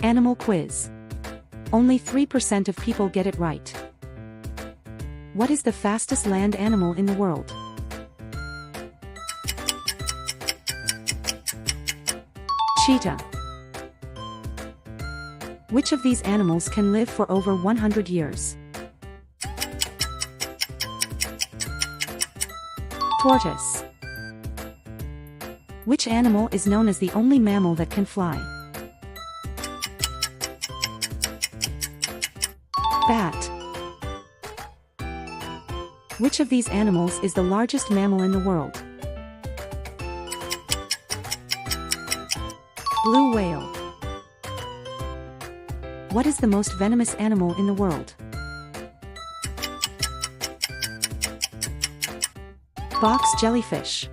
Animal quiz. Only 3% of people get it right. What is the fastest land animal in the world? Cheetah. Which of these animals can live for over 100 years? Tortoise. Which animal is known as the only mammal that can fly? Bat. Which of these animals is the largest mammal in the world? Blue whale. What is the most venomous animal in the world? Box jellyfish.